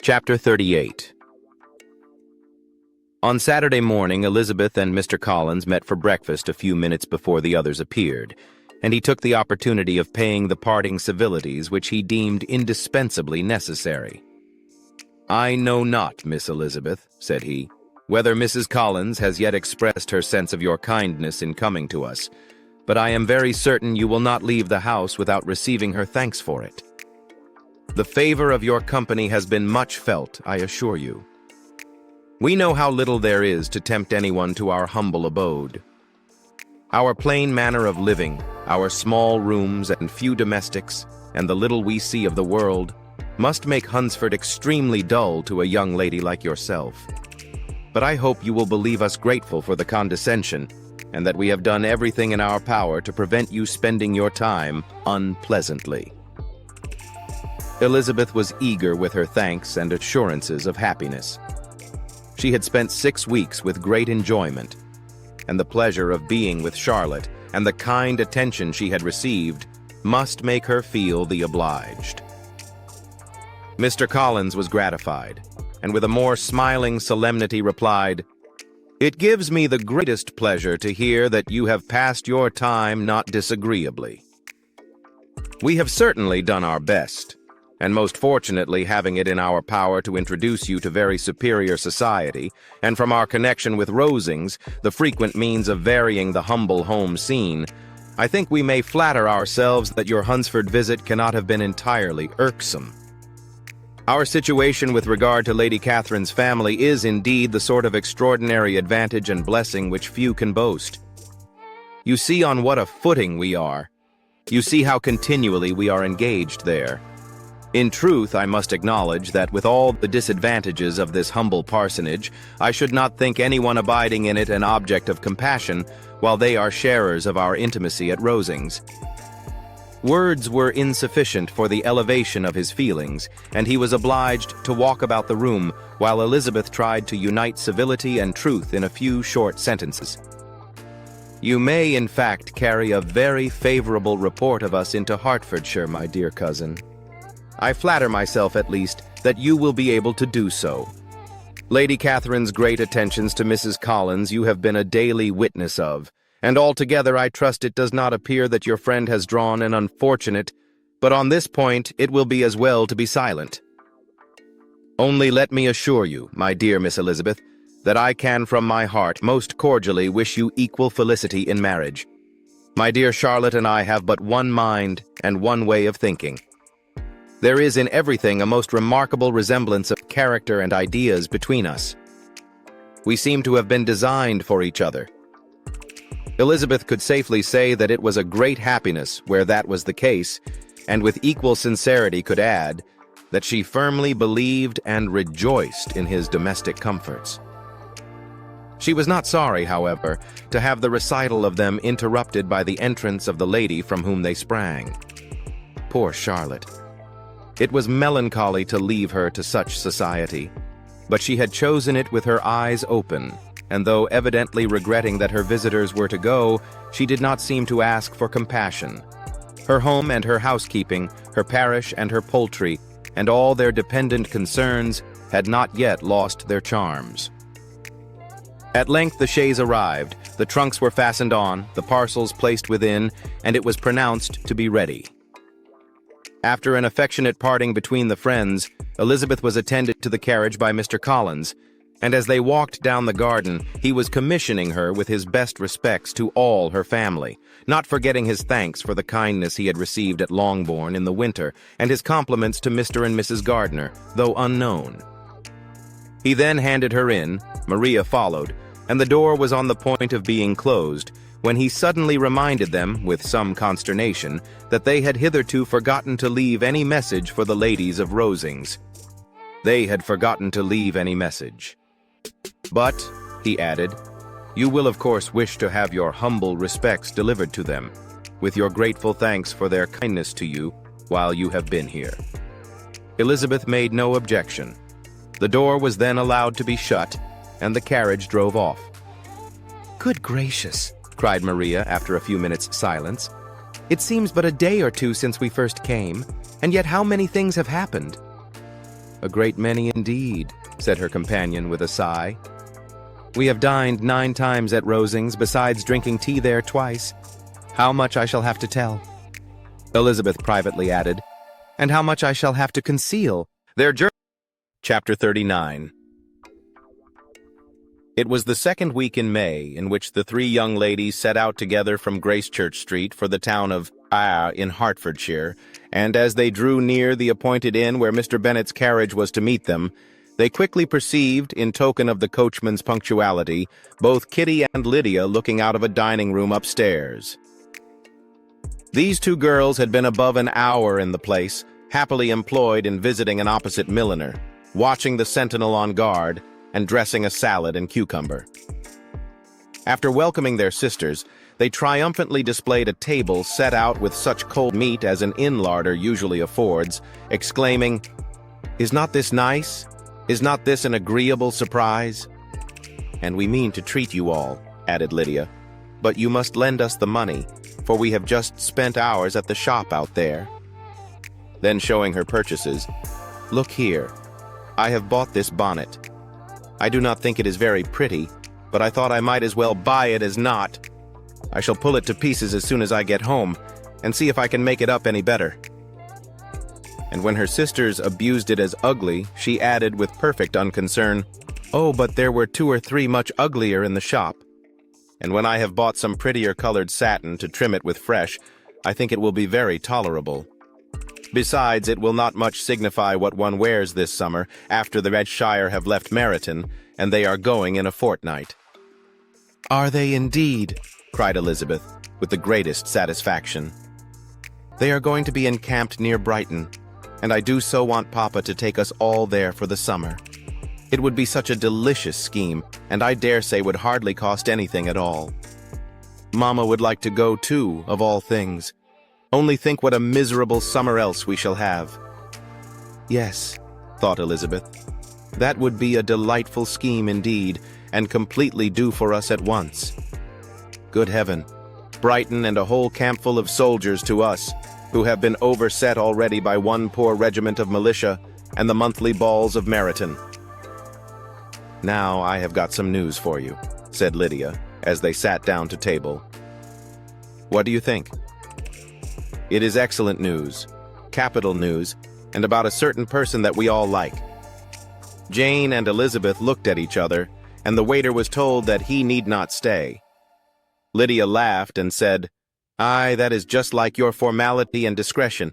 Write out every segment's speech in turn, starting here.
Chapter 38. On Saturday morning, Elizabeth and Mr. Collins met for breakfast a few minutes before the others appeared, and he took the opportunity of paying the parting civilities which he deemed indispensably necessary. "I know not, Miss Elizabeth," said he, "whether Mrs. Collins has yet expressed her sense of your kindness in coming to us, but I am very certain you will not leave the house without receiving her thanks for it. The favor of your company has been much felt, I assure you. We know how little there is to tempt anyone to our humble abode. Our plain manner of living, our small rooms and few domestics, and the little we see of the world, must make Hunsford extremely dull to a young lady like yourself. But I hope you will believe us grateful for the condescension, and that we have done everything in our power to prevent you spending your time unpleasantly." Elizabeth was eager with her thanks and assurances of happiness. She had spent 6 weeks with great enjoyment, and the pleasure of being with Charlotte and the kind attention she had received must make her feel the obliged. Mr. Collins was gratified, and with a more smiling solemnity replied, "It gives me the greatest pleasure to hear that you have passed your time not disagreeably. We have certainly done our best, and most fortunately having it in our power to introduce you to very superior society, and from our connection with Rosings, the frequent means of varying the humble home scene, I think we may flatter ourselves that your Hunsford visit cannot have been entirely irksome. Our situation with regard to Lady Catherine's family is indeed the sort of extraordinary advantage and blessing which few can boast. You see on what a footing we are. You see how continually we are engaged there. In truth, I must acknowledge that with all the disadvantages of this humble parsonage, I should not think anyone abiding in it an object of compassion, while they are sharers of our intimacy at Rosings." Words were insufficient for the elevation of his feelings, and he was obliged to walk about the room, while Elizabeth tried to unite civility and truth in a few short sentences. "You may, in fact, carry a very favorable report of us into Hertfordshire, my dear cousin. I flatter myself, at least, that you will be able to do so. Lady Catherine's great attentions to Mrs. Collins you have been a daily witness of, and altogether I trust it does not appear that your friend has drawn an unfortunate, but on this point it will be as well to be silent. Only let me assure you, my dear Miss Elizabeth, that I can from my heart most cordially wish you equal felicity in marriage. My dear Charlotte and I have but one mind and one way of thinking. There is in everything a most remarkable resemblance of character and ideas between us. We seem to have been designed for each other. Elizabeth could safely say that it was a great happiness where that was the case, and with equal sincerity could add that she firmly believed and rejoiced in his domestic comforts. She was not sorry, however, to have the recital of them interrupted by the entrance of the lady from whom they sprang. Poor Charlotte! It was melancholy to leave her to such society, but she had chosen it with her eyes open, and though evidently regretting that her visitors were to go, she did not seem to ask for compassion. Her home and her housekeeping, her parish and her poultry, and all their dependent concerns had not yet lost their charms. At length the chaise arrived, the trunks were fastened on, the parcels placed within, and it was pronounced to be ready. After an affectionate parting between the friends, Elizabeth was attended to the carriage by Mr. Collins, and as they walked down the garden, he was commissioning her with his best respects to all her family, not forgetting his thanks for the kindness he had received at Longbourn in the winter, and his compliments to Mr. and Mrs. Gardiner, though unknown. He then handed her in, Maria followed, and the door was on the point of being closed, when he suddenly reminded them, with some consternation, that they had hitherto forgotten to leave any message for the ladies of Rosings. They had forgotten to leave any message. "But," he added, "you will of course wish to have your humble respects delivered to them, with your grateful thanks for their kindness to you while you have been here." Elizabeth made no objection. The door was then allowed to be shut, and the carriage drove off. "Good gracious!" cried Maria after a few minutes' silence. "It seems but a day or two since we first came, and yet how many things have happened." "A great many indeed," said her companion with a sigh. "We have dined 9 times at Rosings, besides drinking tea there twice. How much I shall have to tell." Elizabeth privately added, "And how much I shall have to conceal. Their journey." Chapter 39. It was the second week in May in which the 3 young ladies set out together from Gracechurch Street for the town of in Hertfordshire, and as they drew near the appointed inn where Mr. Bennet's carriage was to meet them, they quickly perceived, in token of the coachman's punctuality, both Kitty and Lydia looking out of a dining room upstairs. These 2 girls had been above an hour in the place, happily employed in visiting an opposite milliner, watching the sentinel on guard, and dressing a salad and cucumber. After welcoming their sisters, they triumphantly displayed a table set out with such cold meat as an inn larder usually affords, exclaiming, "Is not this nice? Is not this an agreeable surprise?" "And we mean to treat you all," added Lydia, "but you must lend us the money, for we have just spent ours at the shop out there." Then showing her purchases, "Look here, I have bought this bonnet. I do not think it is very pretty, but I thought I might as well buy it as not. I shall pull it to pieces as soon as I get home, and see if I can make it up any better." And when her sisters abused it as ugly, she added with perfect unconcern, "Oh, but there were 2 or 3 much uglier in the shop. And when I have bought some prettier colored satin to trim it with fresh, I think it will be very tolerable. Besides, it will not much signify what one wears this summer, after the Redshire have left Meryton, and they are going in a fortnight." "Are they indeed?" cried Elizabeth, with the greatest satisfaction. "They are going to be encamped near Brighton, and I do so want Papa to take us all there for the summer. It would be such a delicious scheme, and I dare say would hardly cost anything at all. Mamma would like to go too, of all things. Only think what a miserable summer else we shall have." "Yes," thought Elizabeth, "that would be a delightful scheme indeed, and completely do for us at once. Good heaven, Brighton and a whole campful of soldiers to us, who have been overset already by one poor regiment of militia and the monthly balls of Meryton." "Now I have got some news for you," said Lydia, as they sat down to table. "What do you think?" "It is excellent news, capital news, and about a certain person that we all like." Jane and Elizabeth looked at each other, and the waiter was told that he need not stay. Lydia laughed and said, "Aye, that is just like your formality and discretion.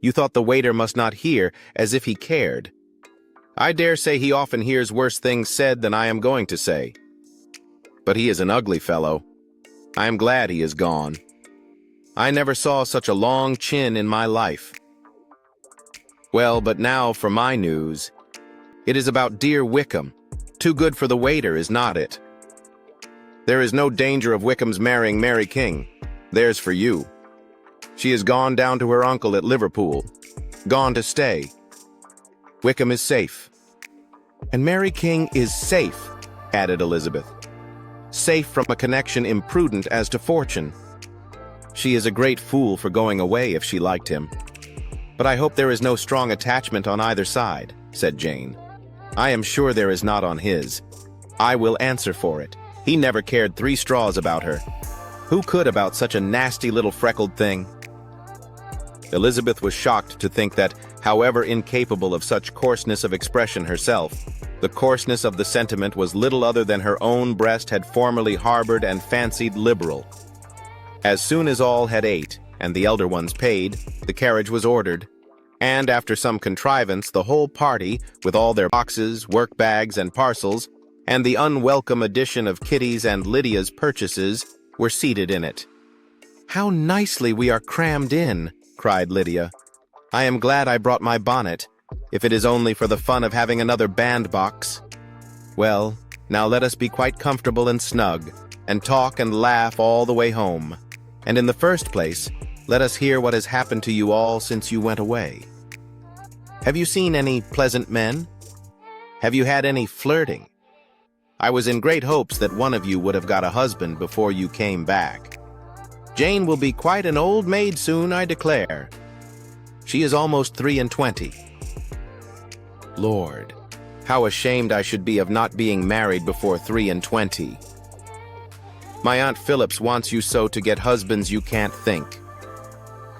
You thought the waiter must not hear, as if he cared. I dare say he often hears worse things said than I am going to say. But he is an ugly fellow. I am glad he is gone. I never saw such a long chin in my life. Well, but now for my news. It is about dear Wickham. Too good for the waiter, is not it? There is no danger of Wickham's marrying Mary King. There's for you. She has gone down to her uncle at Liverpool. Gone to stay. Wickham is safe." "And Mary King is safe," added Elizabeth. "Safe from a connection imprudent as to fortune. She is a great fool for going away if she liked him. But I hope there is no strong attachment on either side," said Jane. "I am sure there is not on his. I will answer for it. He never cared 3 straws about her. Who could about such a nasty little freckled thing?" Elizabeth was shocked to think that, however incapable of such coarseness of expression herself, the coarseness of the sentiment was little other than her own breast had formerly harbored and fancied liberal. As soon as all had ate, and the elder ones paid, the carriage was ordered, and after some contrivance the whole party, with all their boxes, work-bags, and parcels, and the unwelcome addition of Kitty's and Lydia's purchases, were seated in it. "How nicely we are crammed in," cried Lydia. "I am glad I brought my bonnet, if it is only for the fun of having another bandbox. Well, now let us be quite comfortable and snug, and talk and laugh all the way home. And in the first place, let us hear what has happened to you all since you went away. Have you seen any pleasant men? Have you had any flirting? I was in great hopes that one of you would have got a husband before you came back. Jane will be quite an old maid soon, I declare. She is almost 23. Lord, how ashamed I should be of not being married before 23. My Aunt Phillips wants you so to get husbands you can't think.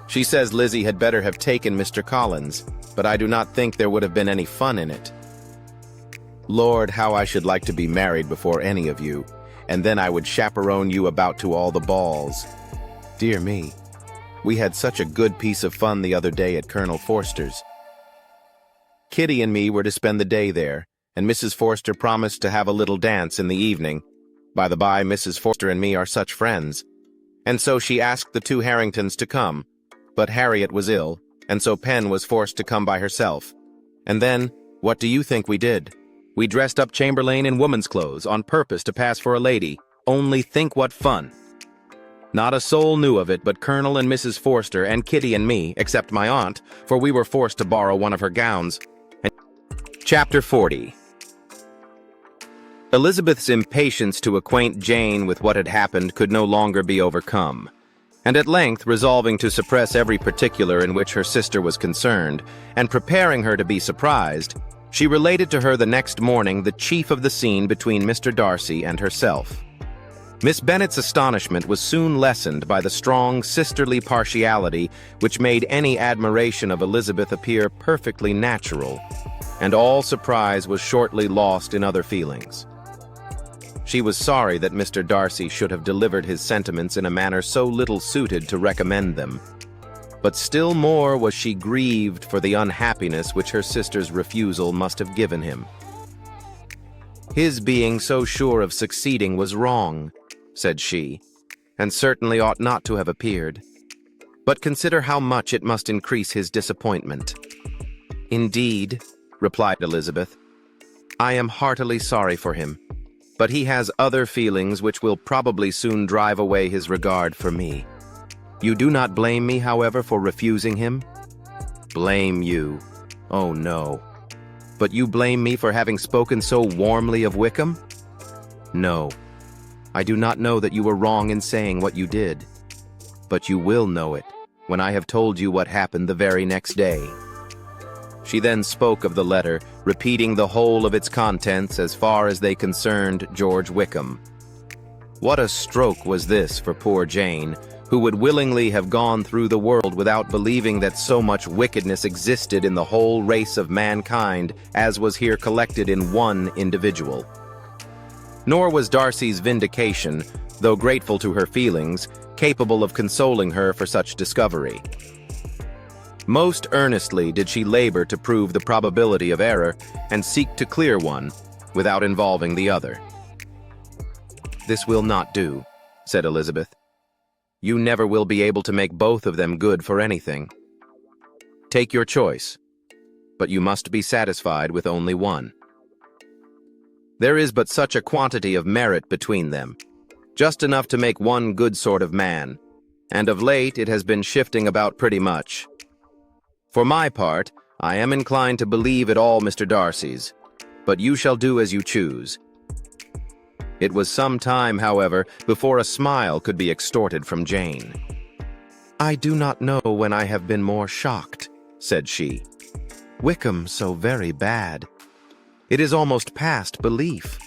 She says Lizzie had better have taken Mr. Collins, but I do not think there would have been any fun in it. Lord, how I should like to be married before any of you, and then I would chaperone you about to all the balls. Dear me, we had such a good piece of fun the other day at Colonel Forster's. Kitty and me were to spend the day there, and Mrs. Forster promised to have a little dance in the evening. By the by, Mrs. Forster and me are such friends. And so she asked the two Harringtons to come, but Harriet was ill, and so Pen was forced to come by herself. And then, what do you think we did? We dressed up Chamberlain in woman's clothes on purpose to pass for a lady. Only think what fun. Not a soul knew of it but Colonel and Mrs. Forster and Kitty and me, except my aunt, for we were forced to borrow one of her gowns. Chapter 40. Elizabeth's impatience to acquaint Jane with what had happened could no longer be overcome, and at length, resolving to suppress every particular in which her sister was concerned, and preparing her to be surprised, she related to her the next morning the chief of the scene between Mr. Darcy and herself. Miss Bennet's astonishment was soon lessened by the strong sisterly partiality which made any admiration of Elizabeth appear perfectly natural, and all surprise was shortly lost in other feelings. She was sorry that Mr. Darcy should have delivered his sentiments in a manner so little suited to recommend them, but still more was she grieved for the unhappiness which her sister's refusal must have given him. His being so sure of succeeding was wrong, said she, and certainly ought not to have appeared. But consider how much it must increase his disappointment. Indeed, replied Elizabeth, I am heartily sorry for him, but he has other feelings which will probably soon drive away his regard for me. You do not blame me, however, for refusing him? Blame you? Oh, no. But you blame me for having spoken so warmly of Wickham? No. I do not know that you were wrong in saying what you did. But you will know it when I have told you what happened the very next day. She then spoke of the letter, repeating the whole of its contents as far as they concerned George Wickham. What a stroke was this for poor Jane, who would willingly have gone through the world without believing that so much wickedness existed in the whole race of mankind as was here collected in one individual. Nor was Darcy's vindication, though grateful to her feelings, capable of consoling her for such discovery. Most earnestly did she labor to prove the probability of error and seek to clear one without involving the other. This will not do, said Elizabeth. You never will be able to make both of them good for anything. Take your choice, but you must be satisfied with only one. There is but such a quantity of merit between them, just enough to make one good sort of man, and of late it has been shifting about pretty much. For my part, I am inclined to believe it all Mr. Darcy's, but you shall do as you choose. It was some time, however, before a smile could be extorted from Jane. I do not know when I have been more shocked, said she. Wickham so very bad. It is almost past belief.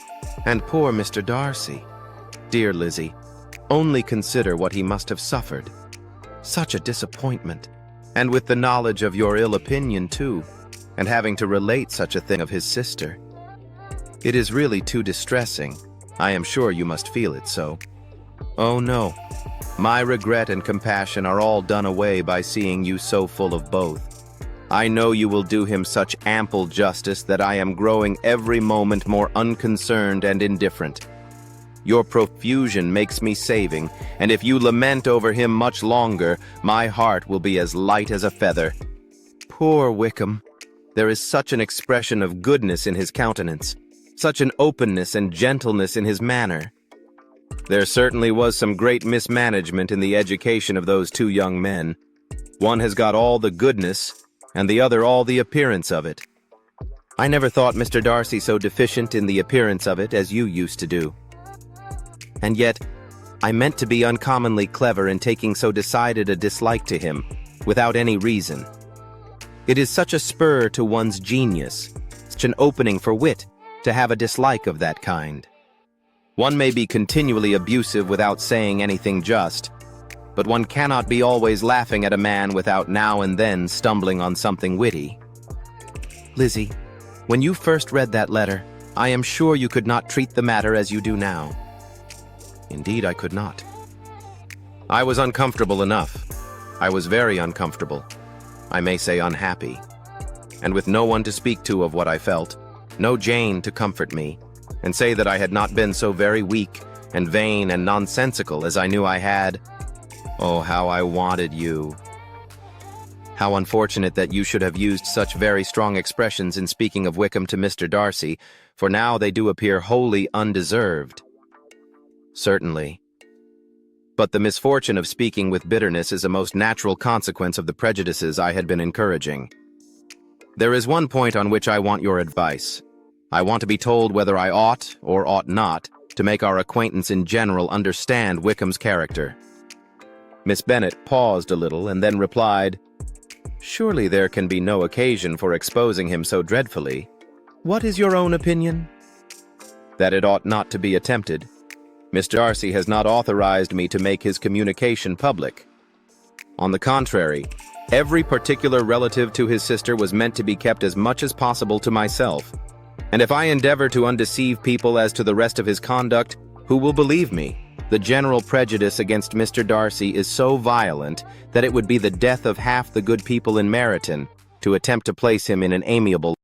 And poor Mr. Darcy. Dear Lizzie, only consider what he must have suffered. Such a disappointment. And with the knowledge of your ill opinion, too, and having to relate such a thing of his sister. It is really too distressing. I am sure you must feel it so. Oh no, my regret and compassion are all done away by seeing you so full of both. I know you will do him such ample justice that I am growing every moment more unconcerned and indifferent. Your profusion makes me saving, and if you lament over him much longer, my heart will be as light as a feather. Poor Wickham! There is such an expression of goodness in his countenance, such an openness and gentleness in his manner. There certainly was some great mismanagement in the education of those two young men. One has got all the goodness, and the other all the appearance of it. I never thought Mr. Darcy so deficient in the appearance of it as you used to do. And yet, I meant to be uncommonly clever in taking so decided a dislike to him, without any reason. It is such a spur to one's genius, such an opening for wit to have a dislike of that kind. One may be continually abusive without saying anything just, but one cannot be always laughing at a man without now and then stumbling on something witty. Lizzie, when you first read that letter, I am sure you could not treat the matter as you do now. Indeed, I could not. I was uncomfortable enough. I was very uncomfortable. I may say unhappy. And with no one to speak to of what I felt, no Jane to comfort me, and say that I had not been so very weak and vain and nonsensical as I knew I had. Oh, how I wanted you. How unfortunate that you should have used such very strong expressions in speaking of Wickham to Mr. Darcy, for now they do appear wholly undeserved. Certainly. But the misfortune of speaking with bitterness is a most natural consequence of the prejudices I had been encouraging. There is one point on which I want your advice. I want to be told whether I ought or ought not to make our acquaintance in general understand Wickham's character. Miss Bennet paused a little and then replied, "Surely there can be no occasion for exposing him so dreadfully. What is your own opinion?" "That it ought not to be attempted. Mr. Darcy has not authorized me to make his communication public. On the contrary, every particular relative to his sister was meant to be kept as much as possible to myself. And if I endeavor to undeceive people as to the rest of his conduct, who will believe me? The general prejudice against Mr. Darcy is so violent that it would be the death of half the good people in Meryton to attempt to place him in an amiable